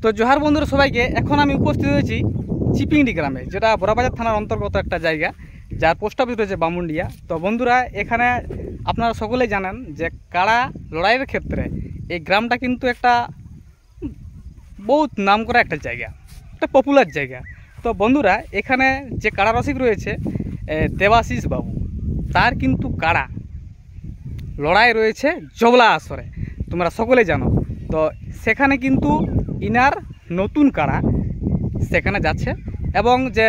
তো জোহার বন্ধুরা সবাইকে। এখন আমি উপস্থিত হয়েছি চিপিংডি গ্রামে, যেটা বড়াবাজার থানার অন্তর্গত একটা জায়গা, যার পোস্ট অফিস রয়েছে বামুনডিয়া। তো বন্ধুরা, এখানে আপনারা সকলেই জানেন যে কাড়া লড়াইয়ের ক্ষেত্রে এই গ্রামটা কিন্তু একটা বহুত নাম করা একটা জায়গা, একটা পপুলার জায়গা। তো বন্ধুরা, এখানে যে কাড়া রসিক রয়েছে দেবাশিস বাবু, তার কিন্তু কাড়া লড়াই রয়েছে জবলা আসরে, তোমরা সকলে জানো। তো সেখানে কিন্তু ইনার নতুন কাড়া সেখানে যাচ্ছে এবং যে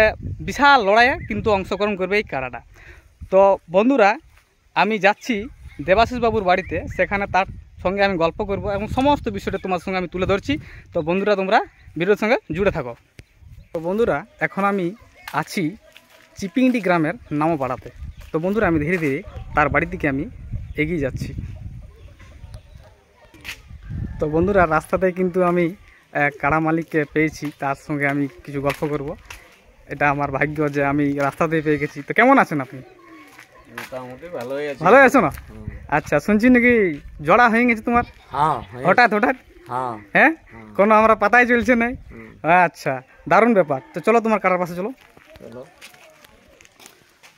বিশাল লড়াইয়ে কিন্তু অংশগ্রহণ করবে এই কাড়াটা। তো বন্ধুরা, আমি যাচ্ছি দেবাশিস বাবুর বাড়িতে, সেখানে তার সঙ্গে আমি গল্প করব এবং সমস্ত বিষয়টা তোমার সঙ্গে আমি তুলে ধরছি। তো বন্ধুরা, তোমরা ভিডিওর সঙ্গে জুড়ে থাকো। তো বন্ধুরা, এখন আমি আছি চিপিংডি গ্রামের নামপাড়াতে। তো বন্ধুরা, আমি ধীরে ধীরে তার বাড়ির দিকে আমি এগিয়ে যাচ্ছি। তো বন্ধুরা, রাস্তাতে কিন্তু আমি কাড়া মালিককে পেয়েছি, তার সঙ্গে আমি কিছু গল্প করব। এটা আমার ভাগ্য যে আমি রাস্তাতে পেয়ে গেছি। তো কেমন আছেন আপনি? মোটামুটি ভালোই আছে। ভালোই আছো না? আচ্ছা, শুনছি নাকি জড়া হয়ে গেছে তোমার? হঠাৎ হঠাৎ? হ্যাঁ, কোনো আমরা পাতাই চলছে নাই। আচ্ছা, দারুণ ব্যাপার। তো চলো তোমার কাড়ার পাশে চলো।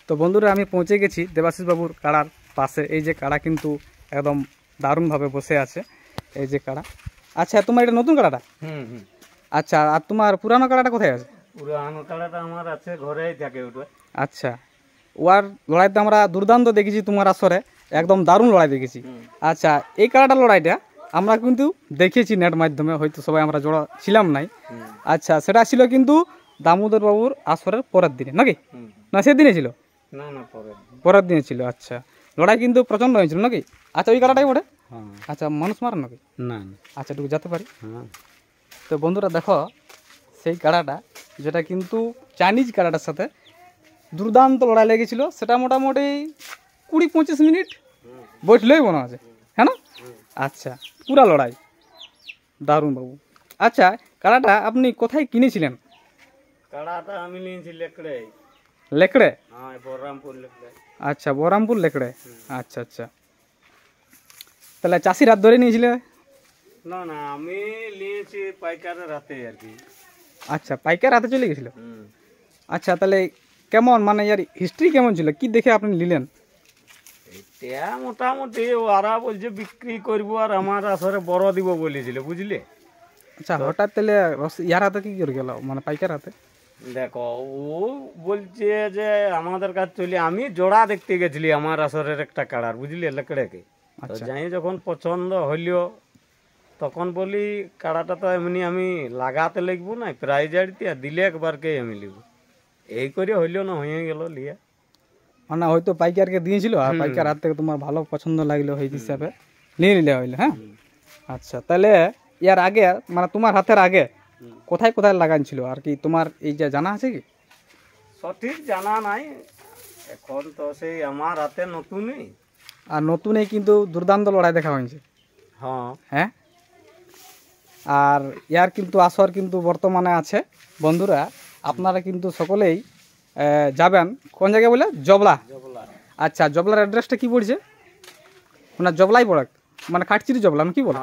তো বন্ধুরা, আমি পৌঁছে গেছি দেবাশিস বাবুর কাড়ার পাশে। এই যে কাড়া কিন্তু একদম দারুণভাবে বসে আছে, এই যে কাড়া। আচ্ছা, তোমার এটা নতুন কাড়াটা? আচ্ছা, আর তোমার পুরানো কাড়াটা কোথায় আছে? পুরানো কাড়াটা আমার আছে, ঘরেই থাকে ওটা। আচ্ছা, ওয়ার লড়াইতে আমরা দুর্দান্ত দেখেছি তোমার আসরে, একদম দারুণ লড়াই দেখেছি। আচ্ছা, এই কাড়াটার লড়াইটা আমরা কিন্তু দেখেছি নেট মাধ্যমে, হয়তো সবাই আমরা জোড়া ছিলাম নাই। আচ্ছা, সেটা ছিল কিন্তু দামোদর বাবুর আসরের পরের দিনে নাকি? না সেদিনে ছিল? না না, পরের দিনে ছিল। আচ্ছা, লড়াই কিন্তু প্রচণ্ড হয়েছিল নাকি? আচ্ছা, ওই কাড়াটাই ওঠে? আচ্ছা, মানুষ মারেন নাকি? না। আচ্ছা, একটু যেতে পারি? তো বন্ধুরা দেখো, সেই কাড়াটা যেটা কিন্তু চাইনিজ কাড়াটার সাথে দুর্দান্ত লড়াই লেগেছিল, সেটা মোটামুটি 20-25 মিনিট বসলেই মনে আছে, হ্যাঁ না? আচ্ছা, পুরা লড়াই দারুণ বাবু। আচ্ছা, কাড়াটা আপনি কোথায় কিনেছিলেন? কাড়াটা আমি নিয়েছি লেকড়ে। লেকড়ে? হ্যাঁ, বহরমপুর লেকড়ে। আচ্ছা, বহরমপুর লেকড়ে। আচ্ছা আচ্ছা, তাহলে চাষির হাত ধরে নিয়েছিলে? না না, আমি নিয়েছি পাইকারের হাতে আর কি। আচ্ছা, পাইকার হাতে চলে গেছিল। আচ্ছা, তাহলে কেমন, মানে ইয়ার হিস্ট্রি কেমন ছিল, কি দেখে আপনি নিলেন? এটা মোটামুটি ওরা বলছে বিক্রি করবো আর আমার আসরে বড় দিব বলেছিল, বুঝলে? আচ্ছা, হঠাৎ তাহলে ইয়ার হাতে কি করে গেল, মানে পাইকার হাতে? দেখো, ও বলছে যে আমাদের কাছে চলে, আমি জোড়া দেখতে গেছিলি আমার আসরের একটা কাড়ার, বুঝলি, লেকড়েকে। তো যাই যখন পছন্দ হইল, তখন বলি কাড়াটা তো এমনি আমি লাগাতে লিখবো না, প্রাইজ আড়িতে দিলে একবারকেই আমি লিখবো। এই করে হইল না, হয়ে গেল লিয়া। মানে হয়তো পাইকারকে দিয়েছিল আর পাইকার হাত থেকে তোমার ভালো পছন্দ লাগলো, সেই হিসাবে নিয়ে নিলে হইলে। হ্যাঁ, আচ্ছা, তাহলে ইয়ার আগে, মানে তোমার হাতের আগে কোথায় কোথায় লাগাইছিল আর কি, তোমার এই যে জানা আছে কি? সঠিক জানা নাই এখন তো, সেই আমার হাতে নতুনই। আর নতুনই কিন্তু দুর্দান্ত লড়াই দেখা হয়েছে। হ্যাঁ, আর ইয়ার কিন্তু আসর কিন্তু বর্তমানে আছে। বন্ধুরা, আপনারা কিন্তু সকলেই যাবেন কোন জায়গায় বলে? জবলা। আচ্ছা, জবলার অ্যাড্রেসটা কি পড়ছে? ওনার জবলাই পড়ে, মানে কাটচিরি জবলা কি বলে?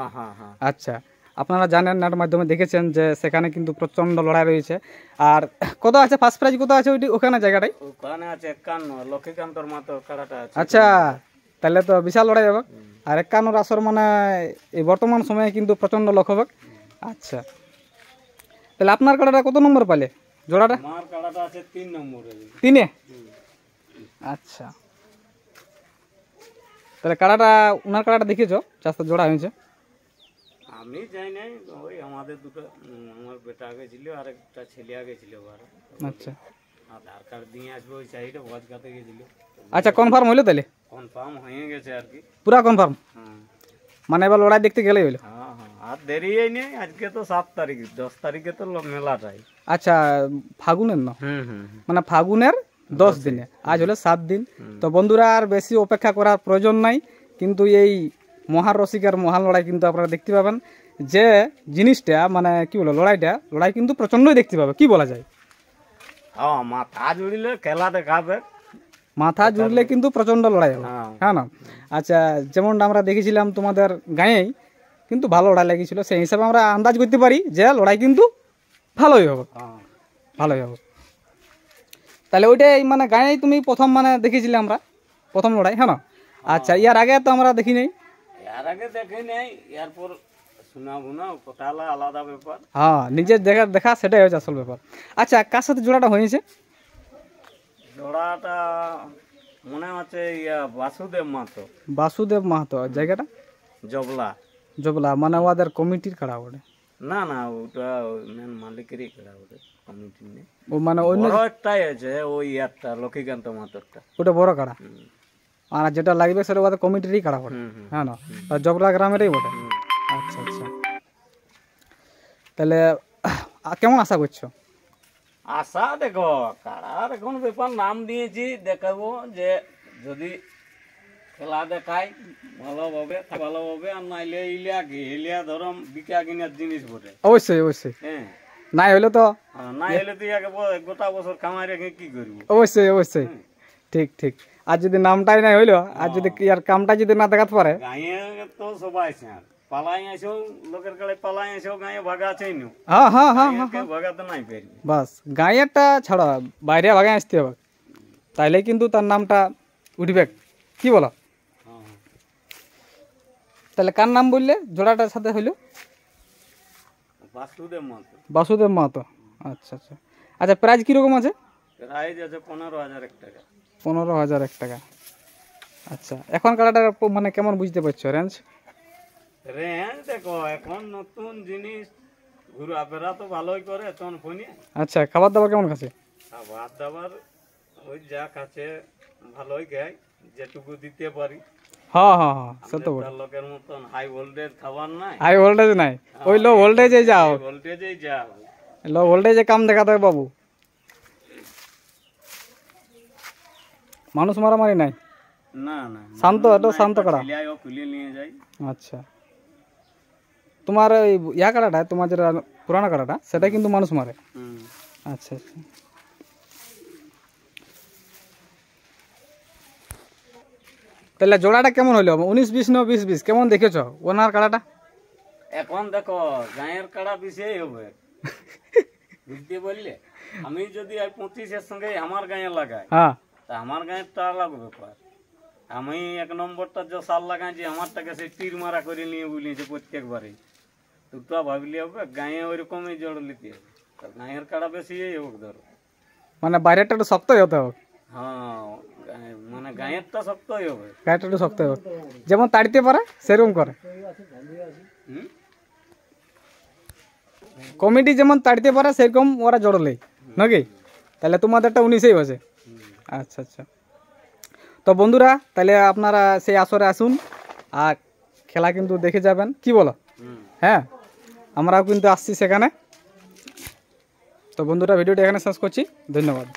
আচ্ছা, আপনারা জানেন, নেট মাধ্যমে দেখেছেন যে সেখানে কিন্তু প্রচণ্ড লড়াই রয়েছে। আর কত আছে ফার্স্ট প্রাইজ, কত আছে ওখানে জায়গাটাই? ওখানে আছে 51, লক্ষ্মীকান্তর মাতো কাড়াটা আছে। আচ্ছা, তাহলে তো বিশাল লড়াই হবে। আর 51 আসর মানে এই বর্তমান সময়ে কিন্তু প্রচণ্ড লক্ষ্য হবে। আচ্ছা, তাহলে আপনার কাড়াটা কত নম্বর পালে জোড়াটা? আমার কাড়াটা আছে 3 নম্বরে। 3-এ? আচ্ছা, তাহলে কাড়াটা, ওনার কাড়াটা দেখেছো চাষটা জোড়া হয়েছে? আমি যাই নাই, ওই আমাদের দুটো, আমার বেটা আগে ছিল আর একটা ছেলে আগে ছিল। আচ্ছা, আধার কার্ড দিয়ে আসবে, ওই সাইডে ভোজ খাতে গেছিল। আচ্ছা, কনফার্ম হইলো তাহলে? কনফার্ম হয়ে গেছে আর কি, পুরা কনফার্ম। মানে এবার লড়াই দেখতে গেলেই হইলো। হ্যাঁ হ্যাঁ, আর দেরি নেই। আজকে তো 7 তারিখ, 10 তারিখে তো মেলাটাই। আচ্ছা, ফাগুনের না? মানে ফাগুনের 10 দিনে, আজ হলো 7 দিন। তো বন্ধুরা, আর বেশি অপেক্ষা করার প্রয়োজন নাই, কিন্তু এই মহান রসিকের মহান লড়াই কিন্তু আপনারা দেখতে পাবেন। যে জিনিসটা মানে কি বলো, লড়াই কিন্তু প্রচণ্ডই দেখতে পাবে, কি বলা যায়? হ্যাঁ, মাথা জুড়িলে খেলা দেখাবে, মাথা জুড়লে কিন্তু প্রচণ্ড লড়াই হবে, হ্যাঁ না? আচ্ছা, যেমনটা আমরা দেখেছিলাম তোমাদের গাঁয়েই, কিন্তু ভালো লড়াই লেগেছিল, সেই হিসাবে আমরা আন্দাজ করতে পারি যে লড়াই কিন্তু ভালোই হবে, ভালোই হবে। তাহলে ওইটাই মানে গাঁয়েই তুমি প্রথম মানে দেখেছিলে আমরা প্রথম লড়াই, হ্যাঁ না? আচ্ছা, ইয়ার আগে তো আমরা দেখি নাই। এর আগে দেখি নাই, এরপর শোনাবো না, কথা আলাদা ব্যাপার। হ্যাঁ, নিজের দেখা সেটাই হচ্ছে আসল ব্যাপার। আচ্ছা, কার সাথে জোড়াটা হয়েছে? জোড়াটা মনে হচ্ছে বাসুদেব মাহাতো। বাসুদেব মাহাতো, জায়গাটা জবলা। জবলা, মানে ওদের কমিটির কাড়া ওটা? না না, ওটা মেন মালিকেরই কাড়া, ওটা কমিটি নেই। ও মানে অন্য বড় একটাই আছে, ওই একটা লক্ষ্মীকান্ত মাহাতোরটা, ওটা বড় কাড়া। আর যেটা লাগবে সেটা ওদের কমিটিরই কাড়া বটে, হ্যাঁ না? জবলা গ্রামেরই বটে। আচ্ছা আচ্ছা, তাহলে কেমন আশা করছো? আশা দেখো, কাড়ার এখন ব্যাপার নাম দিয়েছি, দেখাবো যে যদি খেলা দেখায় ভালোভাবে ভালোভাবে, আর নাইলে ইলিয়া ধরম বিকা কিনার জিনিস বটে। অবশ্যই অবশ্যই, হ্যাঁ, নাই হইলে তো নাই হলে তুই আগে গোটা বছর কামাই রেখে কি করবি? অবশ্যই অবশ্যই, ঠিক ঠিক। আর যদি নামটাই নাই হইলো, আর যদি আর কামটা যদি না দেখাতে পারে, গাঁয়ে তো সবাই স্যার পালাই আসেও, লোকের কাছে পালাই আসেও গাঁয়ে ভাগা আছেই নো। হ্যাঁ হ্যাঁ হ্যাঁ হ্যাঁ, ভাগাতে নাই পারবি। বাস গাঁয়েরটা ছাড়া বাইরে ভাগায় আসতে হবে, তাইলে কিন্তু তার নামটা উঠবে, কি বলো? তাহলে কার নাম বললে জোড়াটার সাথে হইলো? বাসুদেব মাহাতো। বাসুদেব মাহাতো, আচ্ছা আচ্ছা। আচ্ছা, প্রাইজ কীরকম আছে? প্রাইজ আছে 15,001 টাকা। 15,001 টাকা। আচ্ছা, এখন কাড়াটার মানে কেমন বুঝতে পারছো রেঞ্জ? রেঞ্জ দেখো, এখন নতুন জিনিস, ঘোরাফেরা তো ভালোই করে তখন ফোনে। আচ্ছা, খাবার দাবার কেমন খাচ্ছে? খাবার দাবার ওই যা খাচ্ছে ভালোই খায়, যেটুকু দিতে পারি। হ্যাঁ হ্যাঁ হ্যাঁ, সে তো বটে। লোকের মতন হাই ভোল্টেজ খাবার নাই, হাই ভোল্টেজ নাই, ওই লো ভোল্টেজে যাও, ভোল্টেজেই যা। লো ভোল্টেজে কাম দেখাতে হবে বাবু, মানুষ মারামারি নাই, না না, শান্ত, এটা শান্ত কাড়া। খুলে নিয়ে যাই। আচ্ছা, তোমার ওই ইয়া কাড়াটা, তোমার যেটা পুরানো কাড়াটা, সেটা কিন্তু মানুষ মারে। আচ্ছা আচ্ছা, তাহলে জোড়াটা কেমন হইলো? 19-20 না 20-20 কেমন দেখেছো ওনার কাড়াটা? এখন দেখো, গায়ের কাড়া বিষয় হবে বুঝতে বললে। আমি যদি 25-এর সঙ্গে আমার গায়ে লাগাই, হ্যাঁ, তা আমার গায়েরটা আলাদা ব্যাপার। আমি 1 নম্বরটা যে সাল লাগাইছি, আমারটাকে সেই তীর মারা করে নিয়ে বলিয়েছে প্রত্যেকবারই। তো ভাবলি হবে গায়ে ওইরকমই জড় নিতে হবে, গায়ের কাড়া বেশি হোক ধরো। মানে বাইরেটা একটু শক্তই হতে হবে। হ্যাঁ, মানে গায়েরটা শক্তই হবে, গায়েরটা একটু শক্ত হবে, যেমন তাড়িতে পারে সেরকম করে। কমিটি যেমন তাড়িতে পারে সেরকম ওরা জড়লেই নাকি? তাহলে তোমাদেরটা 19-এই হয়েছে। আচ্ছা আচ্ছা, তো বন্ধুরা, তাহলে আপনারা সেই আসরে আসুন আর খেলা কিন্তু দেখে যাবেন, কি বলো? হ্যাঁ, আমরাও কিন্তু আসছি সেখানে। তো বন্ধুরা, ভিডিওটা এখানে শেষ করছি, ধন্যবাদ।